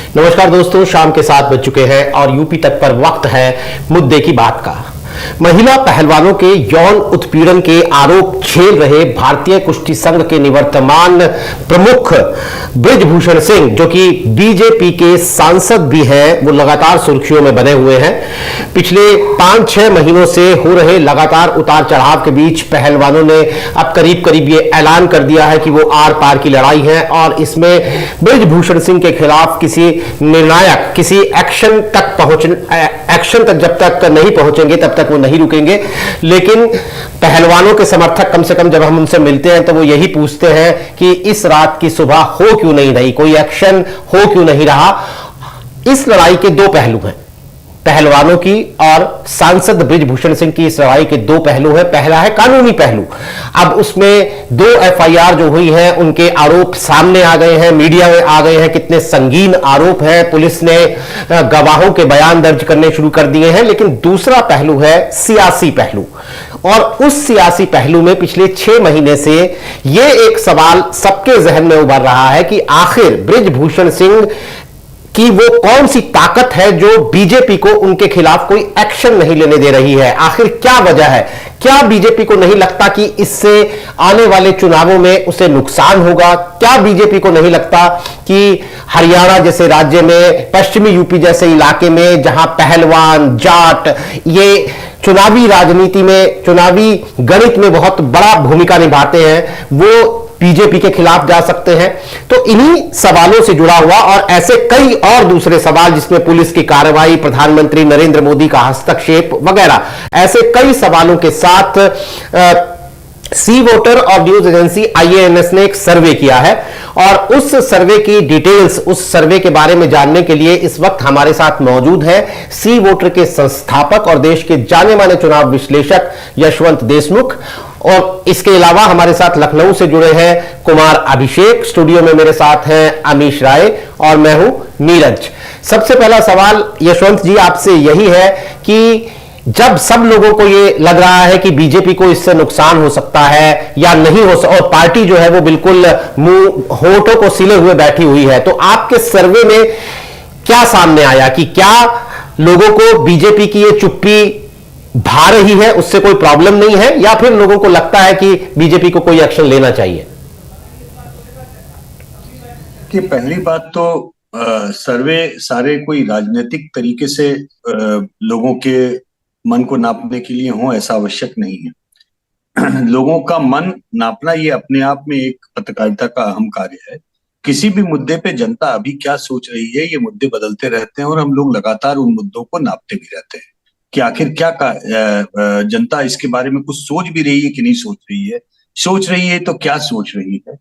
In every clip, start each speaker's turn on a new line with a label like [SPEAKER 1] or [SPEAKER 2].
[SPEAKER 1] नमस्कार दोस्तों, शाम के 7 बज चुके हैं और यूपी तक पर वक्त है मुद्दे की बात का। महिला पहलवानों के यौन उत्पीड़न के आरोप झेल रहे भारतीय कुश्ती संघ के निवर्तमान प्रमुख बृजभूषण सिंह, जो कि बीजेपी के सांसद भी हैं, वो लगातार सुर्खियों में बने हुए हैं। पिछले 5-6 महीनों से हो रहे लगातार उतार चढ़ाव के बीच पहलवानों ने अब करीब करीब ये ऐलान कर दिया है कि वो आर पार की लड़ाई है और इसमें बृजभूषण सिंह के खिलाफ किसी निर्णायक, किसी एक्शन तक जब तक नहीं पहुंचेंगे तब तक वो नहीं रुकेंगे। लेकिन पहलवानों के समर्थक कम से कम जब हम उनसे मिलते हैं तो वो यही पूछते हैं कि इस रात की सुबह हो क्यों नहीं रही, कोई एक्शन हो क्यों नहीं रहा। इस लड़ाई के दो पहलू हैं, पहलवानों की और सांसद बृजभूषण सिंह की इस लड़ाई के दो पहलू हैं। पहला है कानूनी पहलू। अब उसमें 2 एफआईआर जो हुई हैं, उनके आरोप सामने आ गए हैं, मीडिया में आ गए हैं, कितने संगीन आरोप हैं, पुलिस ने गवाहों के बयान दर्ज करने शुरू कर दिए हैं। लेकिन दूसरा पहलू है सियासी पहलू, और उस सियासी पहलू में पिछले 6 महीने से यह एक सवाल सबके जहन में उभर रहा है कि आखिर बृजभूषण सिंह कि वो कौन सी ताकत है जो बीजेपी को उनके खिलाफ कोई एक्शन नहीं लेने दे रही है। आखिर क्या वजह है? क्या बीजेपी को नहीं लगता कि इससे आने वाले चुनावों में उसे नुकसान होगा? क्या बीजेपी को नहीं लगता कि हरियाणा जैसे राज्य में, पश्चिमी यूपी जैसे इलाके में जहां पहलवान, जाट ये चुनावी राजनीति में, चुनावी गणित में बहुत बड़ा भूमिका निभाते हैं, वो बीजेपी के खिलाफ जा सकते हैं? तो इन्हीं सवालों से जुड़ा हुआ और ऐसे कई और दूसरे सवाल, जिसमें पुलिस की कार्रवाई, प्रधानमंत्री नरेंद्र मोदी का हस्तक्षेप वगैरह, ऐसे कई सवालों के साथ सी वोटर और न्यूज एजेंसी IANS ने एक सर्वे किया है और उस सर्वे की डिटेल्स, उस सर्वे के बारे में जानने के लिए इस वक्त हमारे साथ मौजूद है सी वोटर के संस्थापक और देश के जाने माने चुनाव विश्लेषक यशवंत देशमुख, और इसके अलावा हमारे साथ लखनऊ से जुड़े हैं कुमार अभिषेक। स्टूडियो में मेरे साथ हैं अमीश राय और मैं हूं नीरज। सबसे पहला सवाल यशवंत जी आपसे यही है कि जब सब लोगों को ये लग रहा है कि बीजेपी को इससे नुकसान हो सकता है या नहीं हो सकता, और पार्टी जो है वो बिल्कुल मुंह होठों को सिले हुए बैठी हुई है, तो आपके सर्वे में क्या सामने आया कि क्या लोगों को बीजेपी की ये चुप्पी भा रही है, उससे कोई प्रॉब्लम नहीं है, या फिर लोगों को लगता है कि बीजेपी को कोई एक्शन लेना चाहिए?
[SPEAKER 2] कि पहली बात तो सर्वे सारे कोई राजनीतिक तरीके से लोगों के मन को नापने के लिए हो, ऐसा आवश्यक नहीं है। लोगों का मन नापना ये अपने आप में एक पत्रकारिता का अहम कार्य है। किसी भी मुद्दे पे जनता अभी क्या सोच रही है, ये मुद्दे बदलते रहते हैं और हम लोग लगातार उन मुद्दों को नापते भी रहते हैं कि आखिर क्या जनता इसके बारे में कुछ सोच भी रही है कि नहीं सोच रही है तो क्या सोच रही है।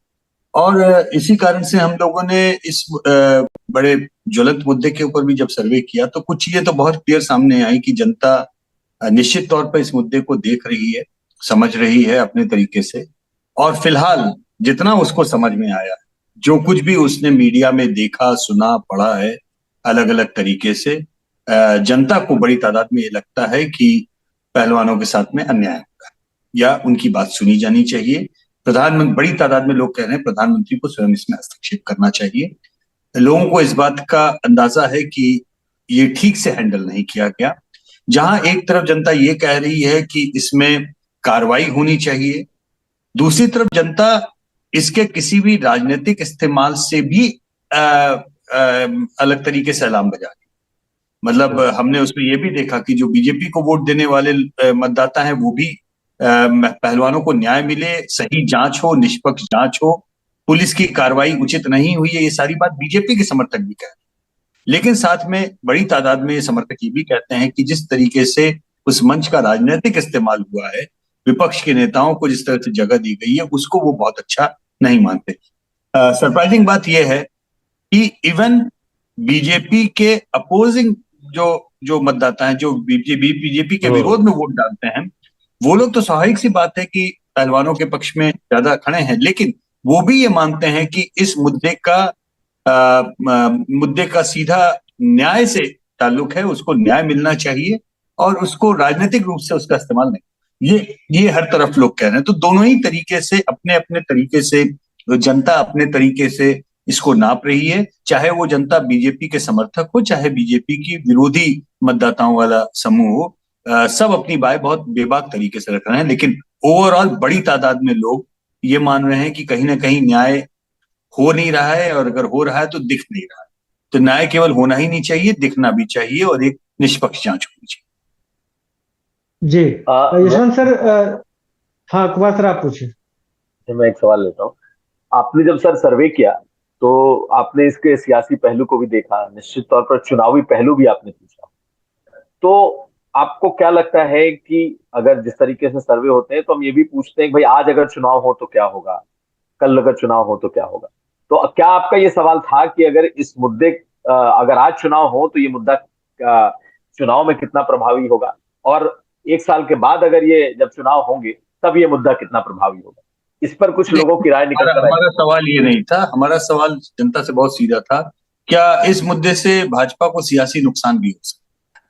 [SPEAKER 2] और इसी कारण से हम लोगों ने इस बड़े ज्वलंत मुद्दे के ऊपर भी जब सर्वे किया तो कुछ चीजें तो बहुत क्लियर सामने आई कि जनता निश्चित तौर पर इस मुद्दे को देख रही है, समझ रही है अपने तरीके से, और फिलहाल जितना उसको समझ में आया, जो कुछ भी उसने मीडिया में देखा, सुना, पढ़ा है अलग अलग तरीके से, जनता को बड़ी तादाद में ये लगता है कि पहलवानों के साथ में अन्याय होगा या उनकी बात सुनी जानी चाहिए। प्रधानमंत्री, बड़ी तादाद में लोग कह रहे हैं प्रधानमंत्री को स्वयं इसमें हस्तक्षेप करना चाहिए। लोगों को इस बात का अंदाजा है कि ये ठीक से हैंडल नहीं किया गया। जहां एक तरफ जनता ये कह रही है कि इसमें कार्रवाई होनी चाहिए, दूसरी तरफ जनता इसके किसी भी राजनीतिक इस्तेमाल से भी अलग तरीके से अलार्म बजा रही। मतलब हमने उसमें ये भी देखा कि जो बीजेपी को वोट देने वाले मतदाता हैं वो भी पहलवानों को न्याय मिले, सही जांच हो, निष्पक्ष जांच हो, पुलिस की कार्रवाई उचित नहीं हुई है, ये सारी बात बीजेपी के समर्थक भी कह रहे हैं। लेकिन साथ में बड़ी तादाद में समर्थक ये भी कहते हैं कि जिस तरीके से उस मंच का राजनीतिक इस्तेमाल हुआ है, विपक्ष के नेताओं को जिस तरह से जगह दी गई है, उसको वो बहुत अच्छा नहीं मानते। सरप्राइजिंग बात यह है कि इवन बीजेपी के अपोजिंग जो मतदाता हैं, जो बीजेपी के विरोध में वोट डालते हैं, वो लोग तो स्वाभाविक सी बात है कि पहलवानों के पक्ष में ज्यादा खड़े हैं, लेकिन वो भी ये मानते हैं कि इस मुद्दे का सीधा न्याय से ताल्लुक है, उसको न्याय मिलना चाहिए और उसको राजनीतिक रूप से उसका इस्तेमाल नहीं। ये हर तरफ लोग कह रहे हैं। तो दोनों ही तरीके से अपने अपने तरीके से जनता अपने तरीके से इसको नाप रही है, चाहे वो जनता बीजेपी के समर्थक हो, चाहे बीजेपी की विरोधी मतदाताओं वाला समूह हो। सब अपनी बात बहुत बेबाक तरीके से रख रहे हैं, लेकिन ओवरऑल बड़ी तादाद में लोग ये मान रहे हैं कि कहीं ना कहीं न्याय हो नहीं रहा है, और अगर हो रहा है तो दिख नहीं रहा है। तो न्याय केवल होना ही नहीं चाहिए, दिखना भी चाहिए, और एक निष्पक्ष जांच होनी चाहिए।
[SPEAKER 3] जी
[SPEAKER 4] मैं
[SPEAKER 3] यशवंत सर, हाँ कुमार सर आप पूछिए।
[SPEAKER 4] मैं एक सवाल लेता हूँ। आपने जब सर सर्वे किया तो आपने इसके सियासी पहलू को भी देखा, निश्चित तौर पर चुनावी पहलू भी आपने पूछा। तो आपको क्या लगता है कि अगर जिस तरीके से सर्वे होते हैं तो हम ये भी पूछते हैं कि भाई आज अगर चुनाव हो तो क्या होगा, कल अगर चुनाव हो तो क्या होगा। तो क्या आपका ये सवाल था कि अगर इस मुद्दे अगर आज चुनाव हो तो ये मुद्दा चुनाव में कितना प्रभावी होगा, और एक साल के बाद अगर ये जब चुनाव होंगे तब ये मुद्दा कितना प्रभावी होगा? इस पर कुछ लोगों की राय निकल कर आई।
[SPEAKER 2] हमारा सवाल ये नहीं था, हमारा सवाल जनता से बहुत सीधा था, क्या इस मुद्दे से भाजपा को सियासी नुकसान भी हो सकता है?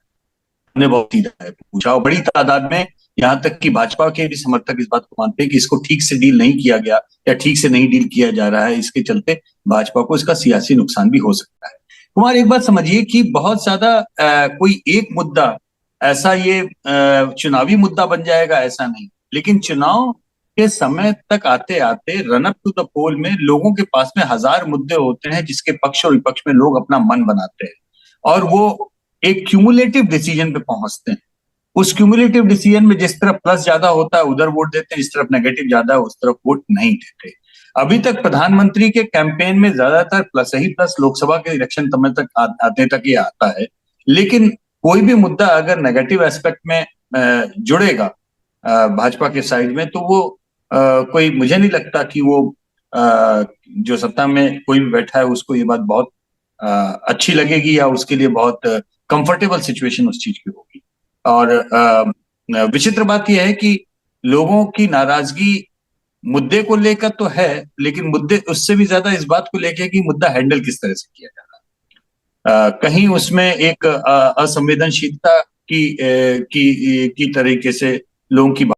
[SPEAKER 2] हमने बहुत सीधा है पूछा, और बड़ी तादाद में यहाँ तक कि भाजपा के भी समर्थक इस बात को मानते हैं कि इसको ठीक से डील नहीं किया गया या ठीक से नहीं डील किया जा रहा है, इसके चलते भाजपा को इसका सियासी नुकसान भी हो सकता है। कुमार, एक बात समझिए कि बहुत ज्यादा कोई एक मुद्दा ऐसा ये चुनावी मुद्दा बन जाएगा ऐसा नहीं, लेकिन चुनाव के समय तक आते आते रन अप टू द पोल में लोगों के पास में हजार मुद्दे होते हैं जिसके पक्ष और विपक्ष में लोग अपना मन बनाते हैं, और वो एक क्यूमुलेटिव डिसीजन पे पहुंचते हैं। उस क्यूमुलेटिव डिसीजन में जिस तरफ प्लस ज्यादा होता है उधर वोट देते हैं, जिस तरफ नेगेटिव ज्यादा है उस तरफ वोट नहीं देते। अभी तक प्रधानमंत्री के कैंपेन में ज्यादातर प्लस ही प्लस, लोकसभा के इलेक्शन समय तक आते तक ये आता है, लेकिन कोई भी मुद्दा अगर नेगेटिव एस्पेक्ट में जुड़ेगा भाजपा के साइड में, तो वो कोई, मुझे नहीं लगता कि वो जो सत्ता में कोई भी बैठा है उसको ये बात बहुत अच्छी लगेगी या उसके लिए बहुत कंफर्टेबल सिचुएशन उस चीज की होगी। और विचित्र बात यह है कि लोगों की नाराजगी मुद्दे को लेकर तो है, लेकिन मुद्दे उससे भी ज्यादा इस बात को लेकर कि मुद्दा हैंडल किस तरह से किया जा रहा है। कहीं उसमें एक असंवेदनशीलता की तरीके से लोगों की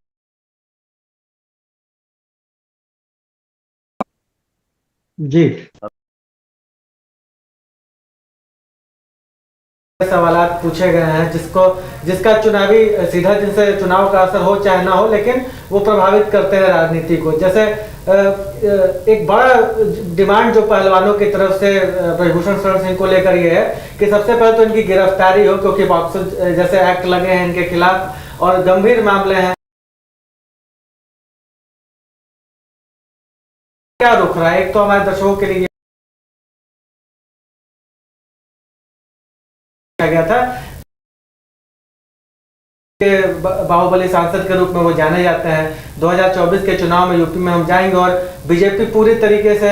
[SPEAKER 3] जी सवालात पूछे गए हैं जिसका चुनावी सीधा जिनसे चुनाव का असर हो चाहे ना हो, लेकिन वो प्रभावित करते हैं राजनीति को। जैसे एक बड़ा डिमांड जो पहलवानों की तरफ से ब्रजभूषण शरण सिंह को लेकर ये है कि सबसे पहले तो इनकी गिरफ्तारी हो, क्योंकि पॉक्सो जैसे एक्ट लगे हैं इनके खिलाफ और गंभीर मामले हैं। क्या रुक रहा है? एक तो हमारे दर्शकों के लिए गया था बाहुबली सांसद के रूप में वो जाने जाते हैं। 2024 के चुनाव में यूपी में हम जाएंगे और बीजेपी पूरी तरीके से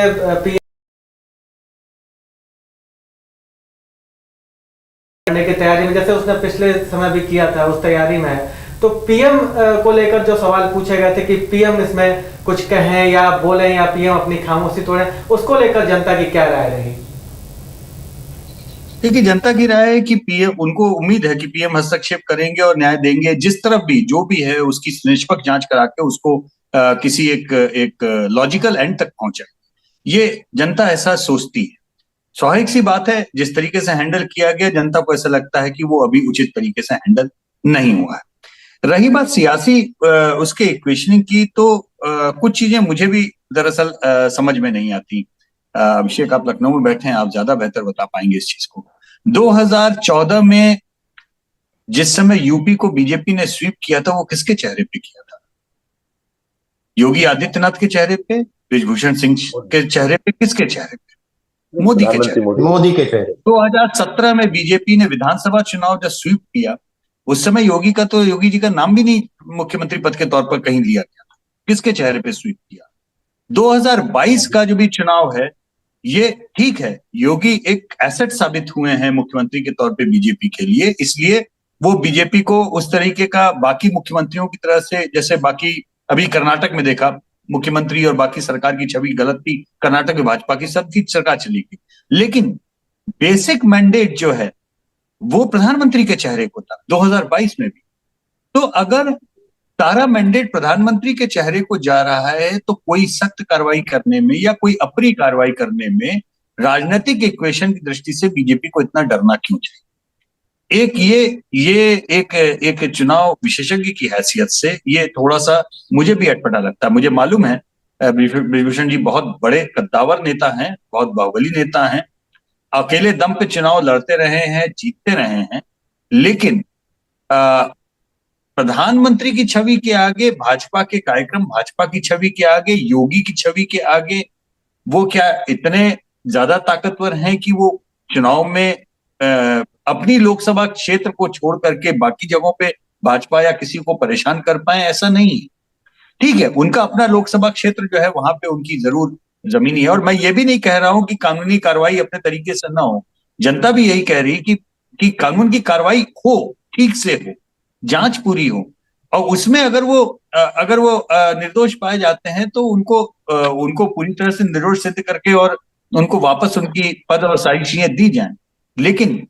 [SPEAKER 3] करने की तैयारी में, जैसे उसने पिछले समय भी किया था, उस तैयारी में है। तो पीएम को लेकर जो सवाल पूछे गए थे कि पीएम इसमें कुछ कहें या बोलें या पीएम अपनी खामोशी तोड़ें, उसको लेकर जनता की क्या राय रही?
[SPEAKER 2] देखिए, जनता की राय है कि पीएम, उनको उम्मीद है कि पीएम हस्तक्षेप करेंगे और न्याय देंगे, जिस तरफ भी जो भी है उसकी निष्पक्ष जांच करा के उसको किसी एक लॉजिकल एंड तक पहुंचाए। ये जनता ऐसा सोचती है। स्वाभाविक सी बात है, जिस तरीके से हैंडल किया गया जनता को ऐसा लगता है कि वो अभी उचित तरीके से हैंडल नहीं हुआ है। रही बात सियासी उसके इक्वेशनिंग की, तो कुछ चीजें मुझे भी दरअसल समझ में नहीं आती। अभिषेक, आप लखनऊ में बैठे हैं, आप ज्यादा बेहतर बता पाएंगे इस चीज को। 2014 में जिस समय यूपी को बीजेपी ने स्वीप किया था, वो किसके चेहरे पे किया था? योगी आदित्यनाथ के चेहरे पे, ब्रजभूषण सिंह के चेहरे पे, किसके चेहरे पे? मोदी के चेहरे पे।
[SPEAKER 1] मोदी के चेहरे।
[SPEAKER 2] 2017 में बीजेपी ने विधानसभा चुनाव जब स्वीप किया, उस समय योगी जी का नाम भी नहीं मुख्यमंत्री पद के तौर पर कहीं लिया गया था। किसके चेहरे पे स्वीप किया? 2022 का जो भी चुनाव है, ये ठीक है, योगी एक एसेट साबित हुए हैं मुख्यमंत्री के तौर पे बीजेपी के लिए, इसलिए वो बीजेपी को उस तरीके का बाकी मुख्यमंत्रियों की तरह से, जैसे बाकी अभी कर्नाटक में देखा मुख्यमंत्री और बाकी सरकार की छवि गलत थी, कर्नाटक में भाजपा की सबकी सरकार चली गई, लेकिन बेसिक मैंडेट जो है वो प्रधानमंत्री के चेहरे को था 2022 में भी। तो अगर सारा मैंडेट प्रधानमंत्री के चेहरे को जा रहा है, तो कोई सख्त कार्रवाई करने में या कोई अप्रिय कार्रवाई करने में राजनीतिक इक्वेशन की दृष्टि से बीजेपी को इतना डरना क्यों चाहिए? एक चुनाव विशेषज्ञ की हैसियत से ये थोड़ा सा मुझे भी अटपटा लगता है। मुझे मालूम है ब्रिजभूषण जी बहुत बड़े कद्दावर नेता हैं, बहुत बाहुबली नेता हैं, अकेले दम पे चुनाव लड़ते रहे हैं, जीतते रहे हैं, लेकिन प्रधानमंत्री की छवि के आगे, भाजपा के कार्यक्रम, भाजपा की छवि के आगे, योगी की छवि के आगे वो क्या इतने ज्यादा ताकतवर हैं कि वो चुनाव में अपनी लोकसभा क्षेत्र को छोड़ करके बाकी जगहों पे भाजपा या किसी को परेशान कर पाए? ऐसा नहीं है। ठीक है, उनका अपना लोकसभा क्षेत्र जो है वहां पे उनकी जरूर जमीनी है, और मैं ये भी नहीं कह रहा हूं कि कानूनी कार्रवाई अपने तरीके से ना हो। जनता भी यही कह रही है कि कानून की कार्रवाई हो, ठीक से हो, जांच पूरी हो, और उसमें अगर वो निर्दोष पाए जाते हैं तो उनको पूरी तरह से निर्दोष सिद्ध करके और उनको वापस उनकी पद और सारी चीजें दी जाएं। लेकिन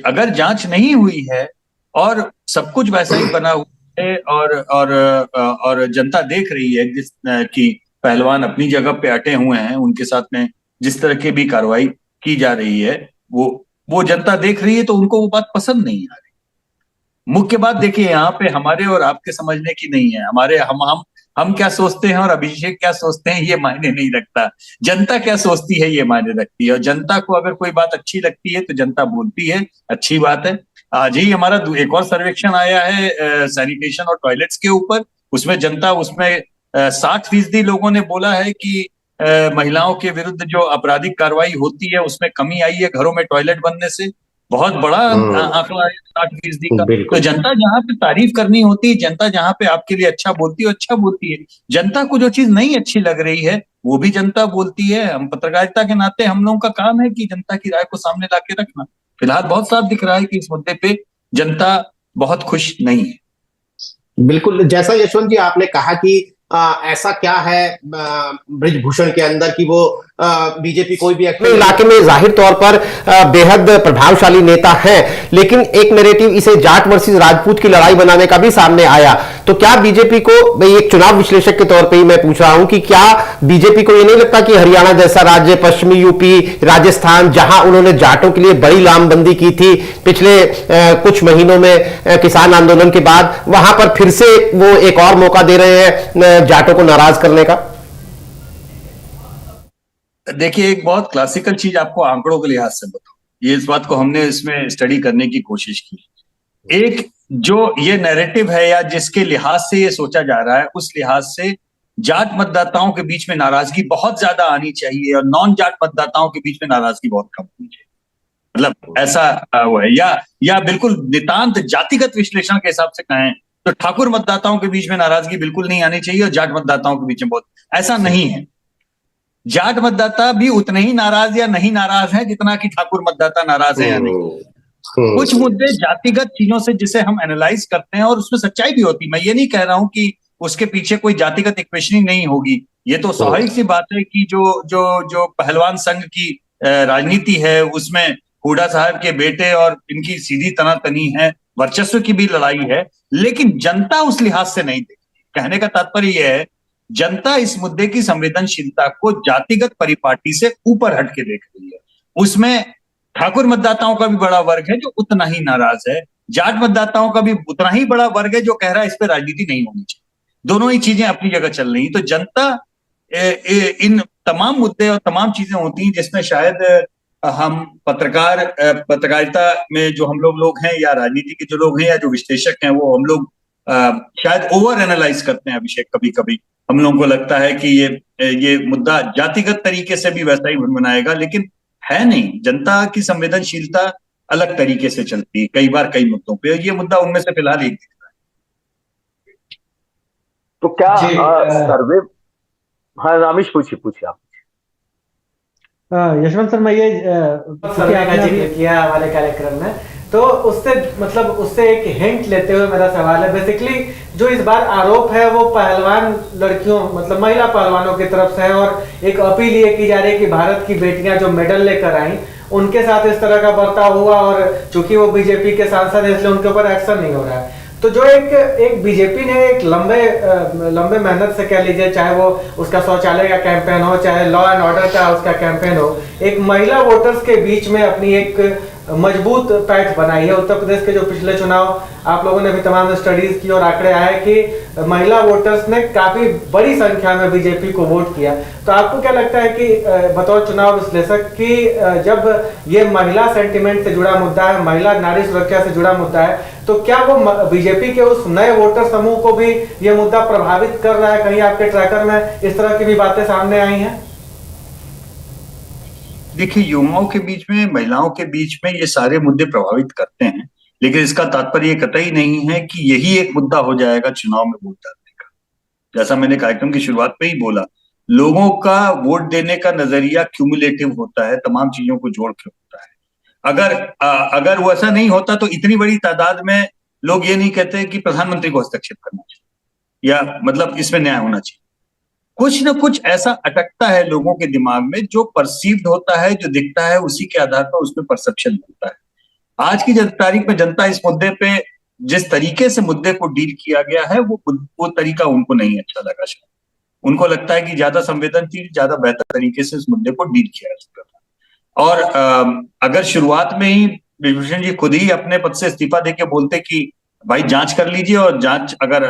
[SPEAKER 2] अगर जांच नहीं हुई है और सब कुछ वैसा ही बना हुआ है और जनता देख रही है कि पहलवान अपनी जगह पे अटे हुए हैं, उनके साथ में जिस तरह की भी कार्रवाई की जा रही है वो जनता देख रही है, तो उनको वो बात पसंद नहीं आ रही। मुख्य बात देखिए, यहाँ पे हमारे और आपके समझने की नहीं है। हमारे हम क्या सोचते हैं और अभिषेक क्या सोचते हैं ये मायने नहीं रखता। जनता क्या सोचती है ये मायने रखती है, और जनता को अगर कोई बात अच्छी लगती है तो जनता बोलती है, अच्छी बात है। आज ही हमारा एक और सर्वेक्षण आया है सैनिटेशन और टॉयलेट्स के ऊपर, उसमें 60% लोगों ने बोला है कि महिलाओं के विरुद्ध जो आपराधिक कार्रवाई होती है उसमें कमी आई है घरों में टॉयलेट बनने से। बहुत बड़ा आंकड़ा है 60% का। तो जनता जहां पे तारीफ करनी होती है, जनता जहां पे आपके लिए अच्छा बोलती है। जनता को जो चीज नहीं अच्छी लग रही है वो भी जनता बोलती है। हम पत्रकारिता के नाते हम लोगों का काम है कि जनता की राय को सामने लाके रखना। फिलहाल बहुत साफ दिख रहा है कि इस मुद्दे पे जनता बहुत खुश नहीं है।
[SPEAKER 1] बिल्कुल, जैसा यशवंत जी आपने कहा कि ऐसा क्या है ब्रिजभूषण के अंदर कि वो बीजेपी कोई भी अपने इलाके में जाहिर तौर पर बेहद प्रभावशाली नेता है, लेकिन एक नैरेटिव इसे जाट वर्सेस राजपूत की लड़ाई बनाने का भी सामने आया। तो क्या बीजेपी को, एक चुनाव विश्लेषक के तौर पे ही मैं पूछ रहा हूं कि क्या बीजेपी को ये नहीं लगता कि हरियाणा जैसा राज्य, पश्चिमी यूपी, राजस्थान, जहां उन्होंने जाटों के लिए बड़ी लामबंदी की थी पिछले कुछ महीनों में किसान आंदोलन के बाद, वहां पर फिर से वो एक और मौका दे रहे हैं जाटों को नाराज करने का?
[SPEAKER 2] देखिए, एक बहुत क्लासिकल चीज आपको आंकड़ों के लिहाज से बताऊं, ये इस बात को हमने इसमें स्टडी करने की कोशिश की। एक जो ये नैरेटिव है या जिसके लिहाज से ये सोचा जा रहा है, उस लिहाज से जाट मतदाताओं के बीच में नाराजगी बहुत ज्यादा आनी चाहिए और नॉन जाट मतदाताओं के बीच में नाराजगी बहुत कम होनी चाहिए। मतलब ऐसा वो है, या बिल्कुल नितांत जातिगत विश्लेषण के हिसाब से कहें तो ठाकुर मतदाताओं के बीच में नाराजगी बिल्कुल नहीं आनी चाहिए और जाट मतदाताओं के बीच में बहुत, ऐसा नहीं है। जाट मतदाता भी उतने ही नाराज या नहीं नाराज है जितना कि ठाकुर मतदाता नाराज है या नहीं। कुछ मुद्दे जातिगत चीजों से जिसे हम एनालाइज करते हैं और उसमें सच्चाई भी होती है। मैं ये नहीं कह रहा हूं कि उसके पीछे कोई जातिगत इक्वेशनिंग नहीं होगी। ये तो स्वाभाविक सी बात है कि जो पहलवान संघ की राजनीति है उसमें हुड्डा साहब के बेटे और इनकी सीधी तनातनी है, वर्चस्व की भी लड़ाई है, लेकिन जनता उस लिहाज से नहीं देखती। कहने का तात्पर्य यह है, जनता इस मुद्दे की संवेदनशीलता को जातिगत परिपाटी से ऊपर हट के देख रही है। उसमें ठाकुर मतदाताओं का भी बड़ा वर्ग है जो उतना ही नाराज है, जाट मतदाताओं का भी उतना ही बड़ा वर्ग है जो कह रहा है इस पर राजनीति नहीं होनी चाहिए। दोनों ही चीजें अपनी जगह चल रही। तो जनता इन तमाम मुद्दे और तमाम चीजें होती हैं जिसमें शायद हम पत्रकारिता में जो हम लोग हैं या राजनीति के जो लोग हैं या जो विश्लेषक हैं वो हम लोग शायद ओवर एनालाइज करते हैं। अभिषेक, कभी कभी हम लोगों को लगता है कि ये मुद्दा जातिगत तरीके से भी वैसा ही भनभनाएगा, लेकिन है नहीं। जनता की संवेदनशीलता अलग तरीके से चलती है कई बार कई मुद्दों पे, ये मुद्दा उनमें से फिलहाल एक दिख रहा है।
[SPEAKER 4] तो क्या सर्वे, हाँ रामेश पूछिए आप।
[SPEAKER 3] यशवंत सर, मैं ये जिक्र किया हमारे कार्यक्रम में, तो उससे एक हिंट लेते हुए मेरा सवाल है। बेसिकली जो इस बार आरोप है वो पहलवान लड़कियों, मतलब महिला पहलवानों की तरफ से है, और एक अपील ये की जा रही है कि भारत की बेटियां जो मेडल लेकर आई उनके साथ इस तरह का बर्ताव हुआ, और चूंकि वो बीजेपी के सांसद है इसलिए उनके ऊपर एक्शन नहीं हो रहा है। तो जो एक बीजेपी ने एक लंबे मेहनत से कह लीजिए, चाहे वो उसका शौचालय का कैंपेन हो, चाहे लॉ एंड ऑर्डर का उसका कैंपेन हो, एक महिला वोटर्स के बीच में अपनी एक मजबूत पैठ बनाई है। उत्तर प्रदेश के जो पिछले चुनाव आप लोगों ने भी तमाम स्टडीज की और आंकड़े आए कि महिला वोटर्स ने काफी बड़ी संख्या में बीजेपी को वोट किया। तो आपको क्या लगता है कि बतौर चुनाव विश्लेषक कि जब ये महिला सेंटिमेंट से जुड़ा मुद्दा है, महिला नारी सुरक्षा से जुड़ा मुद्दा है, तो क्या वो बीजेपी के उस नए वोटर समूह को भी ये मुद्दा प्रभावित कर रहा है? कहीं आपके ट्रैकर में इस तरह की भी बातें सामने आई हैं?
[SPEAKER 2] देखिए, युवाओं के बीच में, महिलाओं के बीच में ये सारे मुद्दे प्रभावित करते हैं, लेकिन इसका तात्पर्य कतई नहीं है कि यही एक मुद्दा हो जाएगा चुनाव में वोट डालने का। जैसा मैंने कार्यक्रम की शुरुआत में ही बोला, लोगों का वोट देने का नजरिया क्यूमुलेटिव होता है, तमाम चीजों को जोड़ के होता है। अगर वो ऐसा नहीं होता तो इतनी बड़ी तादाद में लोग ये नहीं कहते कि प्रधानमंत्री को हस्तक्षेप करना चाहिए या मतलब इसमें न्याय होना चाहिए। कुछ ना कुछ ऐसा अटकता है लोगों के दिमाग में, जो परसीव्ड होता है, जो दिखता है, उसी के आधार पर उसमें परसेप्शन होता है। आज की तारीख में जनता इस मुद्दे पे जिस तरीके से मुद्दे को डील किया गया है, वो तरीका उनको नहीं अच्छा लगा। शायद उनको लगता है कि ज्यादा संवेदनशील, ज्यादा बेहतर तरीके से इस मुद्दे को डील किया जा सकता था। और अगर शुरुआत में ही ब्रिजभूषण जी खुद ही अपने पद से इस्तीफा देके बोलते कि भाई जांच कर लीजिए, और जांच अगर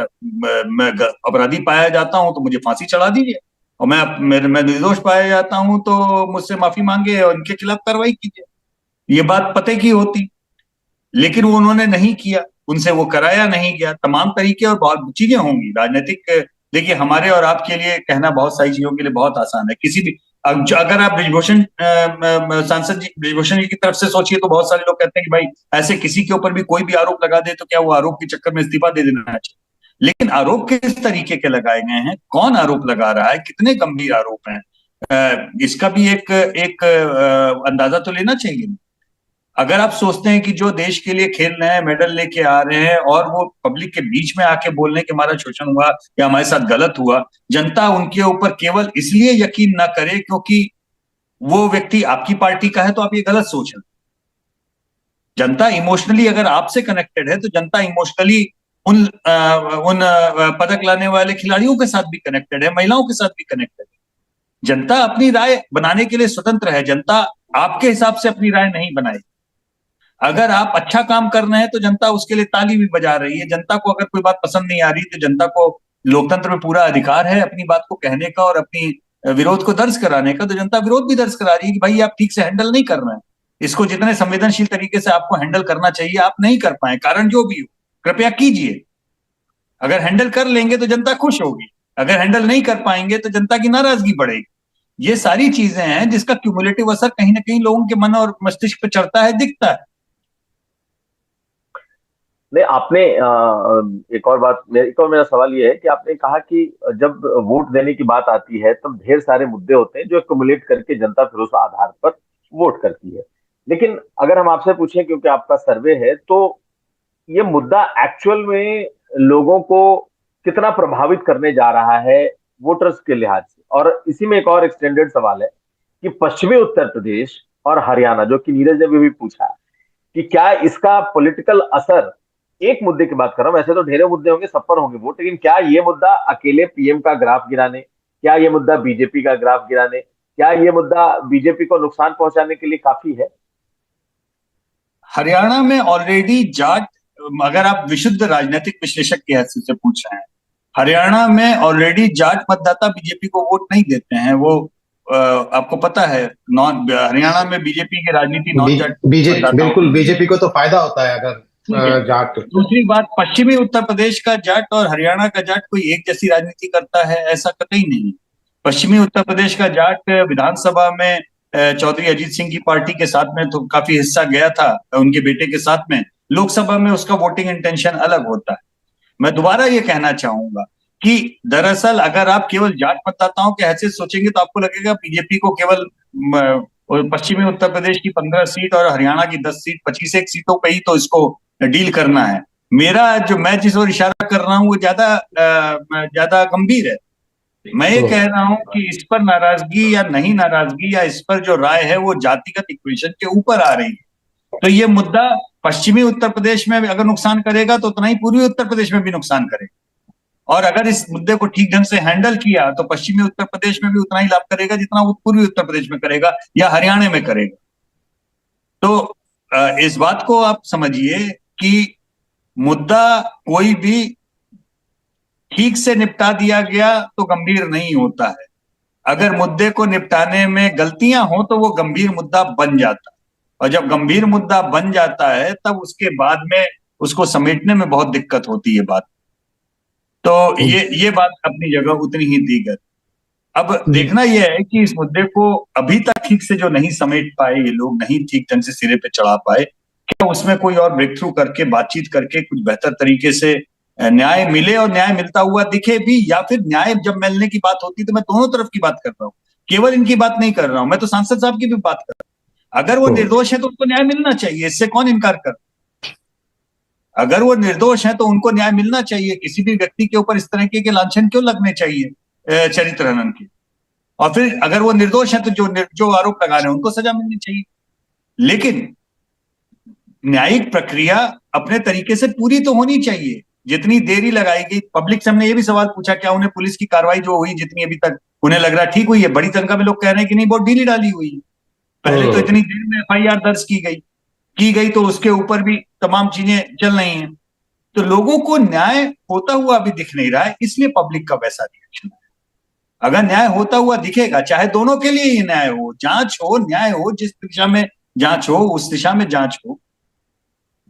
[SPEAKER 2] मैं अपराधी पाया जाता हूं तो मुझे फांसी चढ़ा दीजिए, और मैं निर्दोष पाया जाता हूं तो मुझसे माफी मांगे और इनके खिलाफ कार्रवाई कीजिए, ये बात पते की होती। लेकिन वो उन्होंने नहीं किया, उनसे वो कराया नहीं गया। तमाम तरीके और बहुत चीजें होंगी राजनीतिक। देखिए, हमारे और आपके लिए कहना बहुत सारी चीजों के लिए बहुत आसान है। किसी भी अगर आप ब्रिजभूषण सांसद जी, ब्रिजभूषण जी की तरफ से सोचिए तो बहुत सारे लोग कहते हैं कि भाई ऐसे किसी के ऊपर भी कोई भी आरोप लगा दे तो क्या वो आरोप के चक्कर में इस्तीफा दे देना चाहिए। लेकिन आरोप किस तरीके के लगाए गए हैं, कौन आरोप लगा रहा है, कितने गंभीर आरोप हैं, इसका भी एक अंदाजा तो लेना चाहिए। अगर आप सोचते हैं कि जो देश के लिए खेल रहे हैं, मेडल लेके आ रहे हैं, और वो पब्लिक के बीच में आके बोलने के हमारा शोषण हुआ या हमारे साथ गलत हुआ, जनता उनके ऊपर केवल इसलिए यकीन ना करे क्योंकि वो व्यक्ति आपकी पार्टी का है, तो आप ये गलत सोच रहे हैं। जनता इमोशनली अगर आपसे कनेक्टेड है तो जनता इमोशनली उन पदक लाने वाले खिलाड़ियों के साथ भी कनेक्टेड है, महिलाओं के साथ भी कनेक्टेड है। जनता अपनी राय बनाने के लिए स्वतंत्र है, जनता आपके हिसाब से अपनी राय नहीं बनाएगी। अगर आप अच्छा काम कर रहे हैं तो जनता उसके लिए ताली भी बजा रही है। जनता को अगर कोई बात पसंद नहीं आ रही तो जनता को लोकतंत्र में पूरा अधिकार है अपनी बात को कहने का और अपनी विरोध को दर्ज कराने का। तो जनता विरोध भी दर्ज करा रही है कि भाई आप ठीक से हैंडल नहीं कर रहे हैं, इसको जितने संवेदनशील तरीके से आपको हैंडल करना चाहिए आप नहीं कर पाए, कारण जो भी हो कृपया कीजिए। अगर हैंडल कर लेंगे तो जनता खुश होगी, अगर हैंडल नहीं कर पाएंगे तो जनता की नाराजगी बढ़ेगी। ये सारी चीजें हैं जिसका क्यूमुलेटिव असर कहीं ना कहीं लोगों के मन और मस्तिष्क पे चढ़ता है, दिखता है।
[SPEAKER 4] नहीं, आपने एक और मेरा सवाल ये है कि आपने कहा कि जब वोट देने की बात आती है तब ढेर सारे मुद्दे होते हैं जो एक्युमुलेट करके जनता फिर उस आधार पर वोट करती है। लेकिन अगर हम आपसे पूछें, क्योंकि आपका सर्वे है, तो ये मुद्दा एक्चुअल में लोगों को कितना प्रभावित करने जा रहा है वोटर्स के लिहाज से? और इसी में एक और एक्सटेंडेड सवाल है कि पश्चिमी उत्तर प्रदेश और हरियाणा, जो कि नीरज ने भी पूछा, कि क्या इसका पॉलिटिकल असर, एक मुद्दे की बात कर रहा हूं, ऐसे तो ढेरों मुद्दे होंगे, सब पर होंगे वोट, लेकिन क्या ये मुद्दा अकेले पीएम का ग्राफ गिराने, क्या ये मुद्दा बीजेपी का ग्राफ गिराने, क्या ये मुद्दा बीजेपी को नुकसान पहुंचाने के लिए काफी है?
[SPEAKER 2] हरियाणा में ऑलरेडी जाट, अगर आप विशुद्ध राजनीतिक विश्लेषक की हैसियत से पूछ रहे हैं, हरियाणा में ऑलरेडी जाट मतदाता बीजेपी को वोट नहीं देते हैं। वो आपको पता है, हरियाणा में बीजेपी की राजनीति नॉन जाट,
[SPEAKER 1] बिल्कुल बीजेपी को तो फायदा होता है अगर जाट।
[SPEAKER 2] दूसरी बात, पश्चिमी उत्तर प्रदेश का जाट और हरियाणा का जाट कोई एक जैसी राजनीति करता है, ऐसा कतई नहीं। पश्चिमी उत्तर प्रदेश का जाट विधानसभा में चौधरी अजीत सिंह की पार्टी के साथ में तो काफी हिस्सा गया था, उनके बेटे के साथ में। लोकसभा में उसका वोटिंग इंटेंशन अलग होता है। मैं दोबारा ये कहना चाहूंगा कि दरअसल अगर आप केवल जाट मतदाताओं के हैसियत सोचेंगे तो आपको लगेगा बीजेपी को केवल पश्चिमी उत्तर प्रदेश की 15 सीट और हरियाणा की 10 सीट, 25 सीटों पे ही तो इसको डील करना है। मैं जिस ओर इशारा कर रहा हूं वो ज्यादा गंभीर है। मैं ये कह रहा हूं कि इस पर नाराजगी या नहीं नाराजगी, या इस पर जो राय है वो जातिगत इक्वेशन के ऊपर आ रही है। तो ये मुद्दा पश्चिमी उत्तर प्रदेश में अगर नुकसान करेगा तो उतना ही पूर्वी उत्तर प्रदेश में भी नुकसान करेगा। और अगर इस मुद्दे को ठीक ढंग से हैंडल किया तो पश्चिमी उत्तर प्रदेश में भी उतना ही लाभ करेगा जितना वो पूर्वी उत्तर प्रदेश में करेगा या हरियाणा में करेगा। तो इस बात को आप समझिए कि मुद्दा कोई भी ठीक से निपटा दिया गया तो गंभीर नहीं होता है। अगर मुद्दे को निपटाने में गलतियां हो तो वो गंभीर मुद्दा बन जाता है, और जब गंभीर मुद्दा बन जाता है तब उसके बाद में उसको समेटने में बहुत दिक्कत होती है बात। तो ये बात अपनी जगह उतनी ही दीगर। अब देखना यह है कि इस मुद्दे को अभी तक ठीक से जो नहीं समेट पाए ये लोग, नहीं ठीक ढंग से सिरे पे चढ़ा पाए, क्या उसमें कोई और ब्रेक थ्रू करके बातचीत करके कुछ बेहतर तरीके से न्याय मिले और न्याय मिलता हुआ दिखे भी, या फिर न्याय जब मिलने की बात होती है तो मैं दोनों तरफ की बात कर रहा हूँ, केवल इनकी बात नहीं कर रहा हूं, मैं तो सांसद साहब की भी बात कर रहा हूं। अगर वो निर्दोष है तो उनको न्याय मिलना चाहिए, इससे कौन इनकार कर। अगर वो निर्दोष है तो उनको न्याय मिलना चाहिए। किसी भी व्यक्ति के ऊपर इस तरह के लांछन क्यों लगने चाहिए चरित्र हनन के। और फिर अगर वो निर्दोष है तो जो आरोप लगा रहे हैं उनको सजा मिलनी चाहिए। लेकिन न्यायिक प्रक्रिया अपने तरीके से पूरी तो होनी चाहिए। जितनी देरी लगाई गई, पब्लिक से हमने ये भी सवाल पूछा क्या उन्हें पुलिस की कार्रवाई जो हुई जितनी अभी तक उन्हें लग रहा ठीक हुई है। बड़ी संख्या में लोग कह रहे हैं कि नहीं, बहुत ढीली डाली हुई है। पहले तो इतनी देर में एफआईआर दर्ज की गई तो उसके ऊपर भी तमाम चीजें चल रही हैं। तो लोगों को न्याय होता हुआ अभी दिख नहीं रहा है, इसलिए पब्लिक का वैसा रिएक्शन है। अगर न्याय होता हुआ दिखेगा, चाहे दोनों के लिए ही न्याय हो, जांच हो, न्याय हो, जिस दिशा में जांच हो उस दिशा में जांच हो,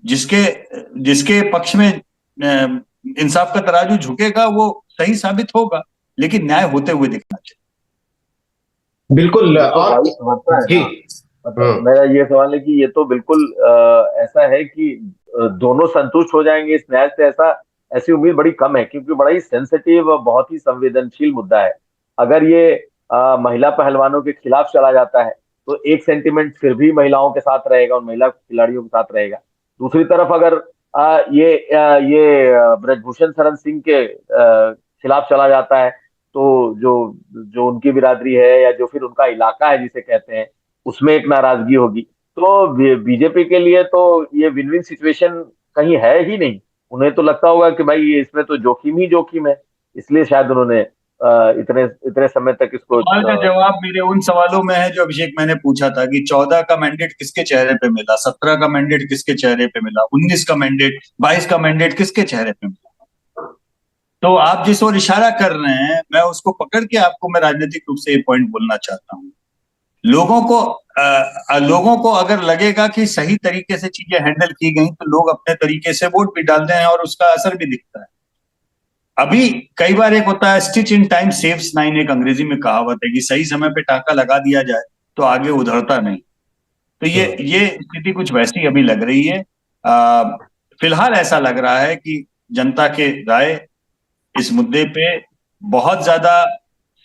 [SPEAKER 2] जिसके पक्ष में इंसाफ का तराजू झुकेगा वो सही साबित होगा, लेकिन न्याय होते हुए दिखना चाहिए।
[SPEAKER 1] बिल्कुल। और जी
[SPEAKER 4] मेरा ये सवाल है कि ये तो बिल्कुल ऐसा है कि दोनों संतुष्ट हो जाएंगे इस न्याय से, ऐसी उम्मीद बड़ी कम है, क्योंकि बड़ा ही सेंसिटिव, बहुत ही संवेदनशील मुद्दा है। अगर ये महिला पहलवानों के खिलाफ चला जाता है तो एक सेंटिमेंट फिर भी महिलाओं के साथ रहेगा, उन महिला खिलाड़ियों के साथ रहेगा। दूसरी तरफ अगर ये ब्रजभूषण शरण सिंह के खिलाफ चला जाता है तो जो उनकी बिरादरी है या जो फिर उनका इलाका है जिसे कहते हैं, उसमें एक नाराजगी होगी। तो बीजेपी के लिए तो ये विन विन सिचुएशन कहीं है ही नहीं। उन्हें तो लगता होगा कि भाई ये इसमें तो जोखिम ही जोखिम है, इसलिए शायद उन्होंने इतने समय तक इसको।
[SPEAKER 2] सवाल का जवाब मेरे उन सवालों में है जो अभिषेक मैंने पूछा था कि 14 का मैंडेट किसके चेहरे पे मिला, 17 का मैंडेट किसके चेहरे पे मिला, 19 का मैंडेट, 22 का मैंडेट किसके चेहरे पे मिला। तो आप जिस ओर इशारा कर रहे हैं मैं उसको पकड़ के आपको मैं राजनीतिक रूप से ये पॉइंट बोलना चाहता हूँ। लोगों को अगर लगेगा कि सही तरीके से चीजें हैंडल की गई तो लोग अपने तरीके से वोट भी डालते हैं और उसका असर भी दिखता है। अभी कई बार एक होता है stitch in time saves nine, एक अंग्रेजी में कहावत है कि सही समय पे टाका लगा दिया जाए तो आगे उधरता नहीं। तो ये स्थिति कुछ वैसी अभी लग रही है। फिलहाल ऐसा लग रहा है कि जनता के राय इस मुद्दे पे बहुत ज्यादा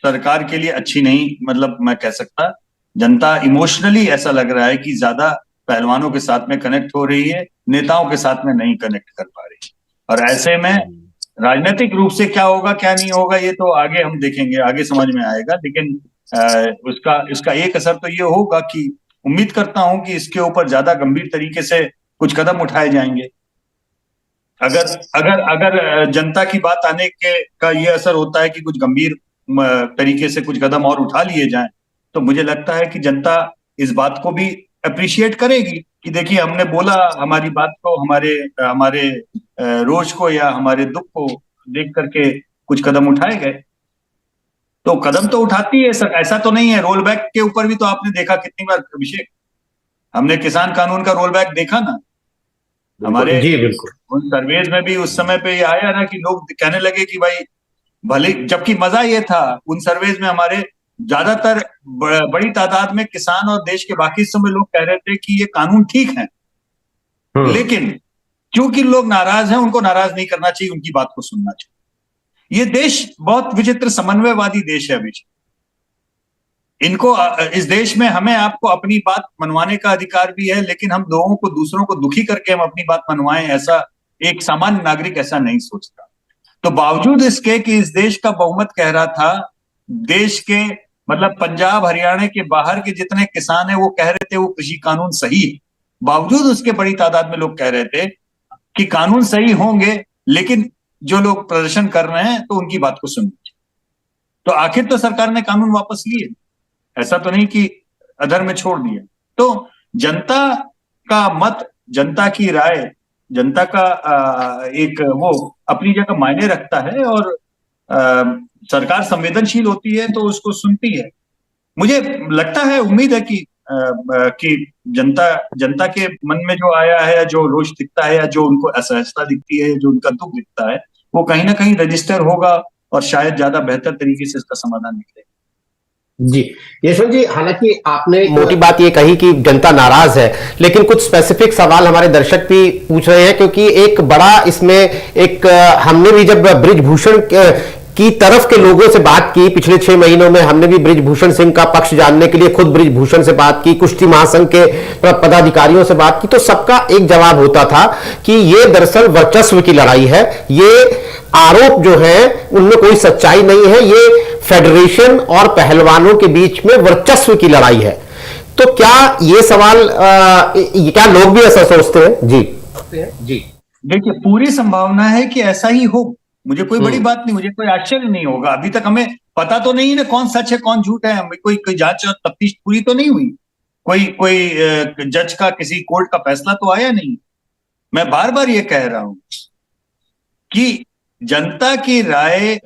[SPEAKER 2] सरकार के लिए अच्छी नहीं, मतलब मैं कह सकता जनता इमोशनली ऐसा लग रहा है कि ज्यादा पहलवानों के साथ में कनेक्ट हो रही है, नेताओं के साथ में नहीं कनेक्ट कर पा रही। और ऐसे में राजनीतिक रूप से क्या होगा क्या नहीं होगा ये तो आगे हम देखेंगे, आगे समझ में आएगा। लेकिन उसका एक असर तो ये होगा कि उम्मीद करता हूं कि इसके ऊपर ज्यादा गंभीर तरीके से कुछ कदम उठाए जाएंगे। अगर जनता की बात आने का ये असर होता है कि कुछ गंभीर तरीके से कुछ कदम और उठा लिए जाएं, तो मुझे लगता है कि जनता इस बात को भी अप्रिशिएट करेगी कि देखिए हमने बोला, हमारी बात को, हमारे रोष को या हमारे दुख को देख करके कुछ कदम उठाए गए। तो कदम तो उठाती है, ऐसा तो नहीं है। रोल बैक के ऊपर भी तो आपने देखा कितनी बार अभिषेक, हमने किसान कानून का रोल बैक देखा ना हमारे।
[SPEAKER 1] जी बिल्कुल।
[SPEAKER 2] उन सर्वेज में भी उस समय पे ये आया ना कि लोग कहने लगे कि भाई भले, जबकि मजा ये था उन सर्वेज में हमारे ज्यादातर बड़ी तादाद में किसान और देश के बाकी हिस्सों में लोग कह रहे थे कि ये कानून ठीक है, लेकिन क्योंकि लोग नाराज हैं उनको नाराज नहीं करना चाहिए, उनकी बात को सुनना चाहिए। ये देश बहुत विचित्र समन्वयवादी देश है अभिषेक। इनको इस देश में हमें आपको अपनी बात मनवाने का अधिकार भी है, लेकिन हम लोगों को, दूसरों को दुखी करके हम अपनी बात मनवाएं, ऐसा एक सामान्य नागरिक ऐसा नहीं सोचता। तो बावजूद इसके कि इस देश का बहुमत कह रहा था, देश के मतलब पंजाब हरियाणा के बाहर के जितने किसान हैं वो कह रहे थे वो कृषि कानून सही है, बावजूद उसके बड़ी तादाद में लोग कह रहे थे कि कानून सही होंगे, लेकिन जो लोग प्रदर्शन कर रहे हैं तो उनकी बात को सुनिए। तो आखिर तो सरकार ने कानून वापस लिए, ऐसा तो नहीं कि अधर में छोड़ दिया। तो जनता का मत, जनता की राय, जनता का एक वो अपनी जगह मायने रखता है, और सरकार संवेदनशील होती है तो उसको सुनती है। मुझे लगता है, उम्मीद है कि जनता के मन में जो आया है, जो रोष दिखता है, या जो उनको असहजता दिखती है, जो उनका दुख दिखता है, वो कहीं ना कहीं रजिस्टर होगा और शायद ज्यादा बेहतर तरीके से इसका समाधान निकलेगा।
[SPEAKER 1] जी यशवंत जी, हालांकि आपने मोटी बात ये कही कि जनता नाराज है, लेकिन कुछ स्पेसिफिक सवाल हमारे दर्शक भी पूछ रहे हैं, क्योंकि एक बड़ा इसमें एक हमने भी जब बृजभूषण की तरफ के लोगों से बात की पिछले 6 महीनों में, हमने भी बृजभूषण सिंह का पक्ष जानने के लिए खुद बृजभूषण से बात की, कुश्ती महासंघ के पदाधिकारियों से बात की, तो सबका एक जवाब होता था कि ये दरअसल वर्चस्व की लड़ाई है, ये आरोप जो है उनमें कोई सच्चाई नहीं है, ये फेडरेशन और पहलवानों के बीच में वर्चस्व की लड़ाई है। तो क्या ये सवाल क्या लोग भी ऐसा सोचते हैं? जी जी
[SPEAKER 2] देखिए, पूरी संभावना है कि ऐसा ही हो। मुझे कोई बड़ी बात नहीं, मुझे कोई आश्चर्य नहीं होगा। अभी तक हमें पता तो नहीं है ना कौन सच है कौन झूठ है, कोई जांच और तफ्तीश पूरी तो नहीं हुई, कोई जज का, किसी कोर्ट का फैसला तो आया नहीं। मैं बार बार ये कह रहा हूं कि जनता की राय,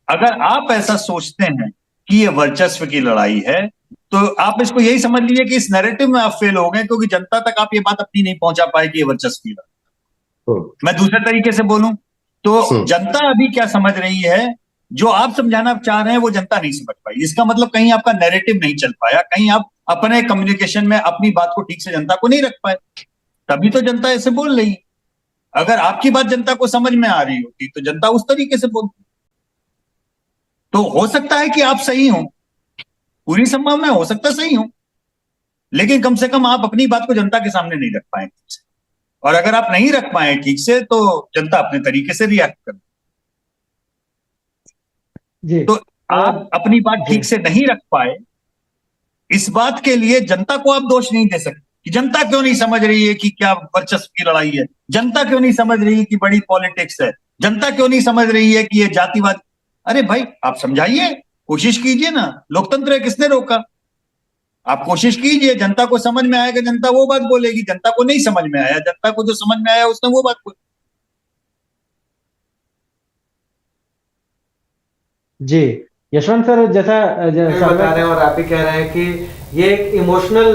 [SPEAKER 2] अगर आप ऐसा सोचते हैं कि ये वर्चस्व की लड़ाई है, तो आप इसको यही समझ लीजिए कि इस नैरेटिव में आप फेल हो गए, क्योंकि जनता तक आप ये बात अपनी नहीं पहुंचा पाए कि ये वर्चस्व की लड़ाई। मैं दूसरे तरीके से बोलूं तो जनता अभी क्या समझ रही है, जो आप समझाना चाह रहे हैं वो जनता नहीं समझ पाई। इसका मतलब कहीं आपका नैरेटिव नहीं चल पाया, कहीं आप अपने कम्युनिकेशन में अपनी बात को ठीक से जनता को नहीं रख पाए, तभी तो जनता ऐसे बोल रही है। अगर आपकी बात जनता को समझ में आ रही होती तो जनता उस तरीके से बोलती। तो हो सकता है कि आप सही हो, पूरी संभावना हो सकता है सही हो, लेकिन कम से कम आप अपनी बात को जनता के सामने नहीं रख पाए ठीक से। और अगर आप नहीं रख पाए ठीक से तो जनता अपने तरीके से रिएक्ट कर। तो आप अपनी बात ठीक से नहीं रख पाए, इस बात के लिए जनता को आप दोष नहीं दे सकते कि जनता क्यों नहीं समझ रही है कि क्या वर्चस्व की लड़ाई है, जनता क्यों नहीं समझ रही है कि बड़ी पॉलिटिक्स है, जनता क्यों नहीं समझ रही है कि ये जातिवाद। अरे भाई, आप समझाइए, कोशिश कीजिए ना, लोकतंत्र है, किसने रोका? आप कोशिश कीजिए, जनता को समझ में आएगा, जनता वो बात बोलेगी। जनता को नहीं समझ में आया, जनता को जो समझ में आया उसने वो बात बोली।
[SPEAKER 3] जी यशवंत सर, जैसा बता रहे हैं और आप भी कह रहे हैं कि ये एक इमोशनल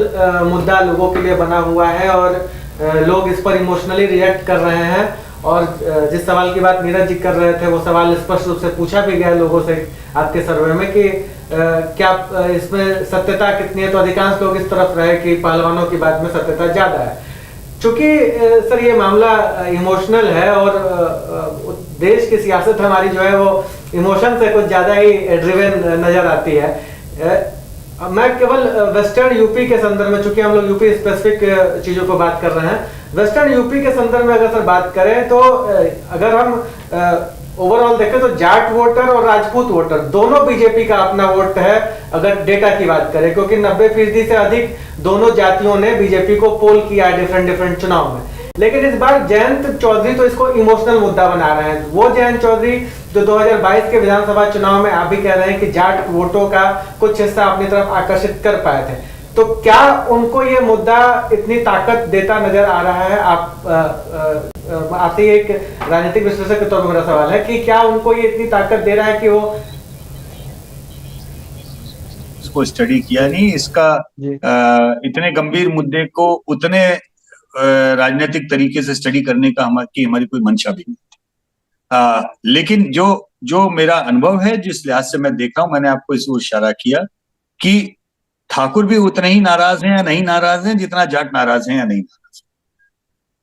[SPEAKER 3] मुद्दा लोगों के लिए बना हुआ है और लोग इस पर इमोशनली रिएक्ट कर रहे हैं। और जिस सवाल की बात नीरज जी कर रहे थे वो सवाल स्पष्ट रूप से पूछा भी गया लोगों से आपके सर्वे में कि क्या इसमें सत्यता कितनी है, तो अधिकांश लोग इस तरफ रहे कि पहलवानों की बात में सत्यता ज्यादा है। चूंकि सर ये मामला इमोशनल है और देश की सियासत हमारी जो है वो इमोशन से कुछ ज्यादा ही ड्रिवन नजर आती है। मैं केवल वेस्टर्न यूपी के संदर्भ में, चूंकि हम लोग यूपी स्पेसिफिक चीजों को बात कर रहे हैं, वेस्टर्न यूपी के संदर्भ में अगर सर बात करें तो अगर हम ओवरऑल देखें तो जाट वोटर और राजपूत वोटर दोनों बीजेपी का अपना वोट है अगर डेटा की बात करें, क्योंकि 90% से अधिक दोनों जातियों ने बीजेपी को पोल किया है डिफरेंट चुनाव में। लेकिन इस बार जयंत चौधरी तो इसको इमोशनल मुद्दा बना रहे हैं। वो जयंत चौधरी जो 2022 के विधानसभा चुनाव में आप भी कह रहे हैं कि जाट वोटों का कुछ हिस्सा अपनी तरफ आकर्षित कर पाए थे, तो क्या उनको ये मुद्दा इतनी ताकत देता नजर आ रहा है? आपसे एक राजनीतिक विश्लेषक के तौर पर मेरा सवाल है कि क्या उनको ये इतनी ताकत दे रहा है कि वो
[SPEAKER 2] इसको स्टडी किया नहीं, इसका इतने गंभीर मुद्दे को उतने राजनीतिक तरीके से स्टडी करने का हमारी कोई मंशा भी नहीं। लेकिन जो मेरा अनुभव है, जिस लिहाज से मैं देख रहा हूं, मैंने आपको इस ओर इशारा किया कि ठाकुर भी उतने ही नाराज हैं या नहीं नाराज हैं जितना जाट नाराज हैं या नहीं नाराज हैं।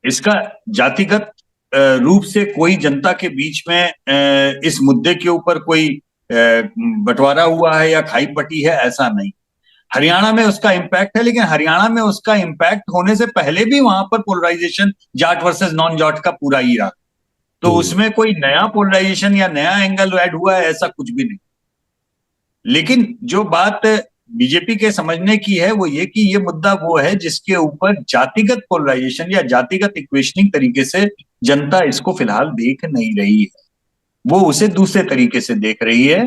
[SPEAKER 2] इसका जातिगत रूप से कोई जनता के बीच में इस मुद्दे के ऊपर कोई बंटवारा हुआ है या खाई पटी है, ऐसा नहीं। हरियाणा में उसका इम्पैक्ट है, लेकिन हरियाणा में उसका इम्पैक्ट होने से पहले भी वहां पर polarisation Jat versus non Jat का पूरा ही रहा। तो उसमें कोई नया पोलराइजेशन या नया एंगल ऐड हुआ है, ऐसा कुछ भी नहीं। लेकिन जो बात बीजेपी के समझने की है वो ये कि ये मुद्दा वो है जिसके ऊपर जातिगत पोलराइजेशन या जातिगत इक्वेशनिंग तरीके से जनता इसको फिलहाल देख नहीं रही है, वो उसे दूसरे तरीके से देख रही है।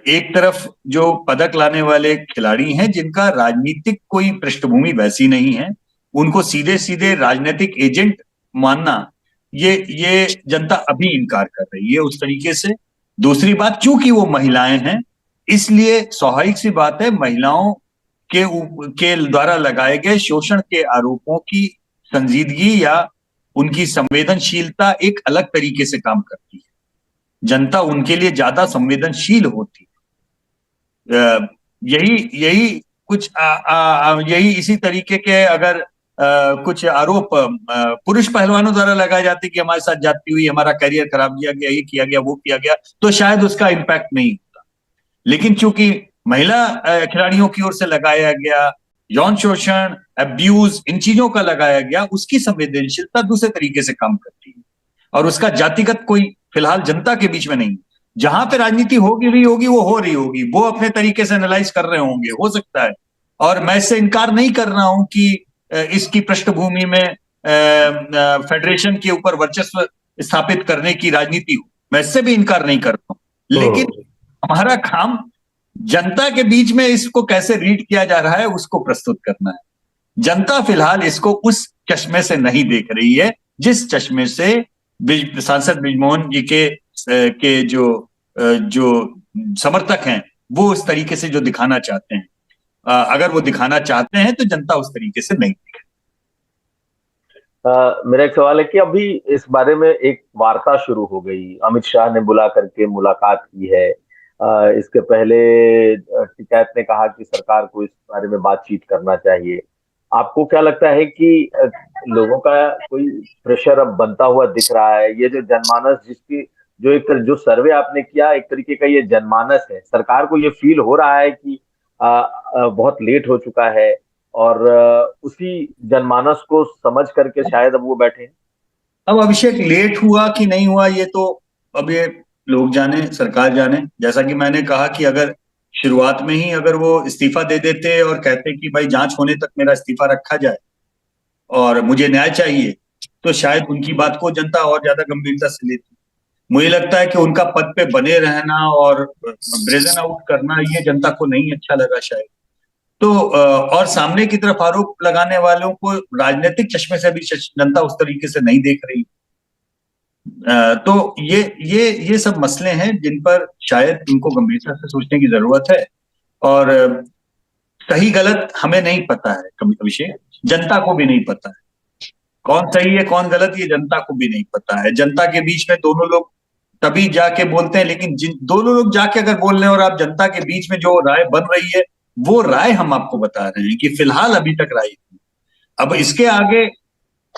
[SPEAKER 2] एक तरफ जो पदक लाने वाले खिलाड़ी हैं जिनका राजनीतिक कोई पृष्ठभूमि वैसी नहीं है, उनको सीधे सीधे राजनीतिक एजेंट मानना ये जनता अभी इनकार कर रही है उस तरीके से। दूसरी बात, चूंकि वो महिलाएं हैं इसलिए स्वाभाविक सी बात है महिलाओं के द्वारा लगाए गए शोषण के आरोपों की संजीदगी या उनकी संवेदनशीलता एक अलग तरीके से काम करती है, जनता उनके लिए ज्यादा संवेदनशील होती है। यही कुछ यही इसी तरीके के अगर कुछ आरोप पुरुष पहलवानों द्वारा लगाए जाते कि हमारे साथ जाती हुई हमारा करियर खराब किया गया, ये किया गया, वो किया गया, तो शायद उसका इम्पैक्ट नहीं होता। लेकिन चूंकि महिला खिलाड़ियों की ओर से लगाया गया यौन शोषण, अब्यूज, इन चीजों का लगाया गया, उसकी संवेदनशीलता दूसरे तरीके से काम करती है और उसका जातिगत कोई फिलहाल जनता के बीच में नहीं। जहां पे राजनीति होगी भी होगी, वो हो रही होगी, वो अपने तरीके से एनालाइज कर रहे होंगे, हो सकता है। और मैं इससे इनकार नहीं कर रहा हूं कि इसकी पृष्ठभूमि में फेडरेशन के ऊपर वर्चस्व स्थापित करने की राजनीति हो, मैं इससे भी इनकार नहीं करता हूं। लेकिन हमारा काम जनता के बीच में इसको कैसे रीड किया जा रहा है उसको प्रस्तुत करना है। जनता फिलहाल इसको उस चश्मे से नहीं देख रही है जिस चश्मे से सांसद बृजमोहन जी के जो समर्थक हैं वो उस तरीके से जो दिखाना चाहते हैं, अगर वो दिखाना चाहते हैं तो जनता उस तरीके से नहीं दिखे।
[SPEAKER 4] मेरा एक सवाल है कि अभी इस बारे में एक वार्ता शुरू हो गई, अमित शाह ने बुला करके मुलाकात की है। इसके पहले टिकैत ने कहा कि सरकार को इस बारे में बातचीत करना चाहिए। आपको क्या लगता है कि लोगों का कोई प्रेशर अब बनता हुआ दिख रहा है? ये जो जनमानस जिसकी जो सर्वे आपने किया, एक तरीके का ये जनमानस है, सरकार को ये फील हो रहा है कि बहुत लेट हो चुका है और उसी जनमानस को समझ करके शायद अब वो बैठे हैं।
[SPEAKER 2] अब अभिषेक, लेट हुआ कि नहीं हुआ ये तो अब ये लोग जाने, सरकार जाने। जैसा कि मैंने कहा कि अगर शुरुआत में ही अगर वो इस्तीफा दे देते और कहते कि भाई जांच होने तक मेरा इस्तीफा रखा जाए और मुझे न्याय चाहिए, तो शायद उनकी बात को जनता और ज्यादा गंभीरता से लेती। मुझे लगता है कि उनका पद पे बने रहना और ब्रेजन आउट करना ये जनता को नहीं अच्छा लगा शायद। तो और सामने की तरफ आरोप लगाने वालों को राजनीतिक चश्मे से भी जनता उस तरीके से नहीं देख रही। तो ये सब मसले हैं जिन पर शायद इनको गंभीरता से सोचने की जरूरत है। और सही गलत हमें नहीं पता है, कभी अभिषेक, जनता को भी नहीं पता है कौन सही है कौन गलत, ये जनता को भी नहीं पता है। जनता के बीच में दोनों लोग तभी जाके बोलते हैं, लेकिन जिन दोनों लोग जाके अगर बोल रहे हैं और आप जनता के बीच में जो राय बन रही है वो राय हम आपको बता रहे हैं कि फिलहाल अभी तक राय। अब इसके आगे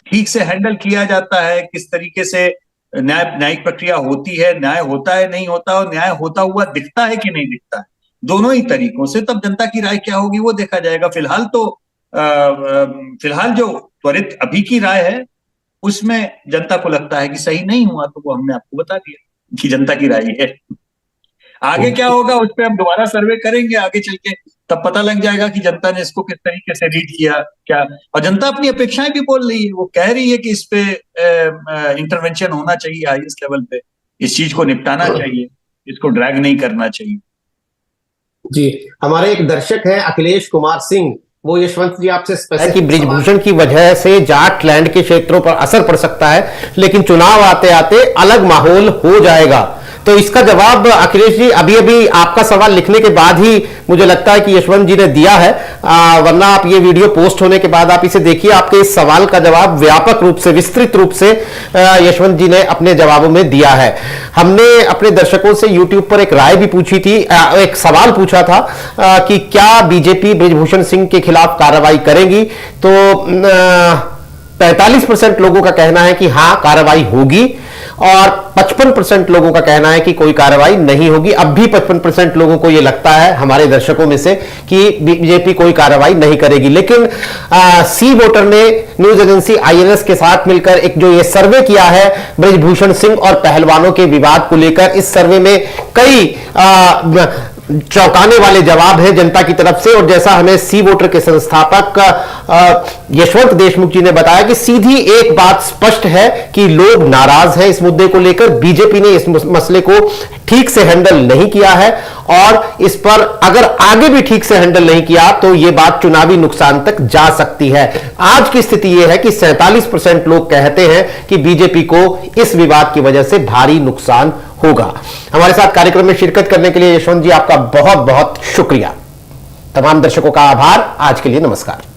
[SPEAKER 2] ठीक से हैंडल किया जाता है, किस तरीके से न्यायिक प्रक्रिया होती है, न्याय होता है नहीं होता, और न्याय होता हुआ दिखता है कि नहीं दिखता है, दोनों ही तरीकों से, तब जनता की राय क्या होगी वो देखा जाएगा। फिलहाल तो फिलहाल जो त्वरित अभी की राय है उसमें जनता को लगता है कि सही नहीं हुआ, तो वो हमने आपको बता दिया कि जनता की राय है। आगे क्या होगा उस पर हम दोबारा सर्वे करेंगे आगे चल के, तब पता लग जाएगा कि जनता ने इसको किस तरीके से रीड किया क्या। और जनता अपनी अपेक्षाएं भी बोल रही है, वो कह रही है कि इस पे इंटरवेंशन होना चाहिए हाईएस्ट लेवल पे, इस चीज को निपटाना चाहिए, इसको ड्रैग नहीं करना चाहिए।
[SPEAKER 1] जी, हमारे एक दर्शक हैं अखिलेश कुमार सिंह, वो यशवंत जी आपसे कि बृजभूषण की वजह से जाट लैंड के क्षेत्रों पर असर पड़ सकता है, लेकिन चुनाव आते आते अलग माहौल हो जाएगा। तो इसका जवाब अखिलेश जी अभी अभी आपका सवाल लिखने के बाद ही मुझे लगता है कि यशवंत जी ने दिया है, वरना आप ये वीडियो पोस्ट होने के बाद आप इसे देखिए, आपके इस सवाल का जवाब व्यापक रूप से, विस्तृत रूप से यशवंत जी ने अपने जवाबों में दिया है। हमने अपने दर्शकों से YouTube पर एक राय भी पूछी थी, एक सवाल पूछा था कि क्या बीजेपी बृजभूषण सिंह के खिलाफ कार्रवाई करेगी, तो 45% लोगों का कहना है कि हाँ कार्रवाई होगी और 55% लोगों का कहना है कि कोई कार्रवाई नहीं होगी। अब भी 55% लोगों को यह लगता है हमारे दर्शकों में से कि बीजेपी कोई कार्रवाई नहीं करेगी। लेकिन सी वोटर ने न्यूज एजेंसी INS के साथ मिलकर एक जो ये सर्वे किया है बृजभूषण सिंह और पहलवानों के विवाद को लेकर, इस सर्वे में कई चौंकाने वाले जवाब हैं जनता की तरफ से। और जैसा हमें सी वोटर के संस्थापक यशवंत देशमुख जी ने बताया कि सीधी एक बात स्पष्ट है कि लोग नाराज हैं इस मुद्दे को लेकर। बीजेपी ने इस मसले को ठीक से हैंडल नहीं किया है और इस पर अगर आगे भी ठीक से हैंडल नहीं किया तो यह बात चुनावी नुकसान तक जा सकती है। आज की स्थिति यह है कि 47% लोग कहते हैं कि बीजेपी को इस विवाद की वजह से भारी नुकसान होगा। हमारे साथ कार्यक्रम में शिरकत करने के लिए यशवंत जी आपका बहुत बहुत शुक्रिया। तमाम दर्शकों का आभार। आज के लिए नमस्कार।